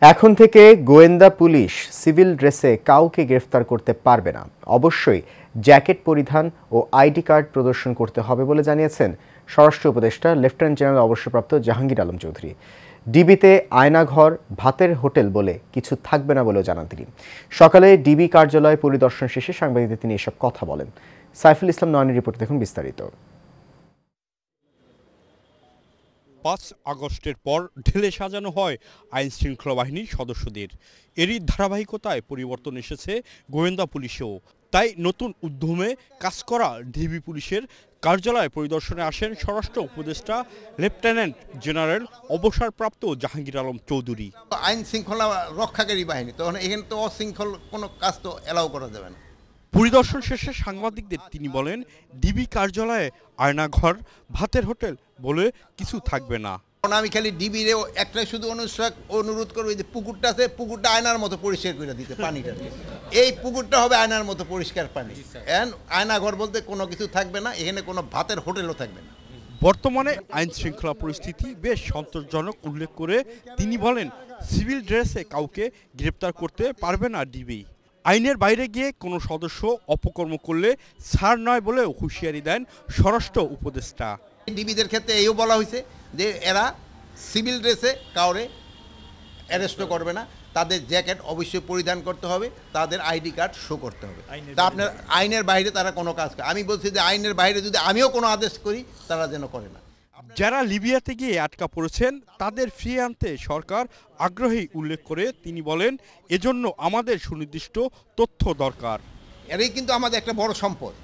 এখন থেকে গোয়েন্দা পুলিশ সিভিল ড্রেসে কাউকে গ্রেফতার করতে পারবে না। অবশ্যই জ্যাকেট পরিধান ও আইডি কার্ড প্রদর্শন করতে হবে বলে জানিয়েছেন স্বরাষ্ট্র উপদেষ্টা লেফটেন্যান্ট জেনারেল অবসরপ্রাপ্ত জাহাঙ্গীর আলম চৌধুরী। ডিবিতে আয়নাঘর, ভাতের হোটেল বলে কিছু থাকবে না বলেও জানান তিনি। সকালে ডিবি কার্যালয় পরিদর্শন শেষে সাংবাদিকদের তিনি এসব কথা বলেন। সাইফুল ইসলাম নয়নের রিপোর্ট দেখুন বিস্তারিত। ৫ আগস্টের পর ঢেলে সাজানো হয় আইন শৃঙ্খলা বাহিনীর সদস্যদের। এরই ধারাবাহিকতায় পরিবর্তন এসেছে গোয়েন্দা পুলিশেও। তাই নতুন উদ্যমে কাজ করা ডিবি পুলিশের কার্যালয় পরিদর্শনে আসেন স্বরাষ্ট্র উপদেষ্টা লেফটেন্যান্ট জেনারেল অবসরপ্রাপ্ত জাহাঙ্গীর আলম চৌধুরী। আইন শৃঙ্খলা রক্ষাকারী বাহিনী, তখন এখানে তো অশৃঙ্খল কোনো কাজ তো এলাও করা যাবে না। পরিদর্শন শেষে সাংবাদিকদের তিনি বলেন, ডিবি কার্যালয়ে আয়নাঘর, ভাতের হোটেল বলে কিছু থাকবে না। আমি খালি ডিবিরেও একটাই শুধু অনুরোধ করবো, যে পুকুরটা আছে, পুকুরটা আয়নার মতো পরিষ্কার করে দিতে, পানিটা এই পুকুরটা হবে আয়নার মতো পরিষ্কার পানি। আয়নাঘর বলতে কোনো কিছু থাকবে না, এখানে কোনো ভাতের হোটেলও থাকবে না। বর্তমানে আইন শৃঙ্খলা পরিস্থিতি বেশ সন্তোষজনক উল্লেখ করে তিনি বলেন, সিভিল ড্রেসে কাউকে গ্রেপ্তার করতে পারবে না ডিবি। আইনের বাইরে গিয়ে কোনো সদস্য অপকর্ম করলে ছাড় নয় বলেও হুঁশিয়ারি দেন স্বরাষ্ট্র উপদেষ্টা। ডিবিদের ক্ষেত্রে এইও বলা হয়েছে যে এরা সিভিল ড্রেসে কাউরে অ্যারেস্টও করবে না, তাদের জ্যাকেট অবশ্যই পরিধান করতে হবে, তাদের আইডি কার্ড শো করতে হবে। তা আপনার আইনের বাইরে তারা কোনো কাজ করে, আমি বলছি যে আইনের বাইরে যদি আমিও কোনো আদেশ করি তারা যেন করে না। যারা লিবিয়াতে গিয়ে আটকা পড়েছেন তাদের ফিরিয়ে আনতে সরকার আগ্রহী উল্লেখ করে তিনি বলেন, এজন্য আমাদের সুনির্দিষ্ট তথ্য দরকার। এরাই কিন্তু আমাদের একটা বড় সম্পদ।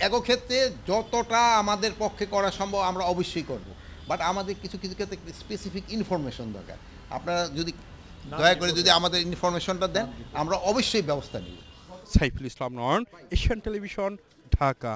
এখন ক্ষেত্রে যতটা আমাদের পক্ষে করা সম্ভব আমরা অবশ্যই করব, বাট আমাদের কিছু কিছু ক্ষেত্রে স্পেসিফিক ইনফরমেশন দরকার। আপনারা যদি দয়া করে যদি আমাদের ইনফরমেশনটা দেন, আমরা অবশ্যই ব্যবস্থা নিব। সাইফুল ইসলাম নয়ন, এশিয়ান টেলিভিশন, ঢাকা।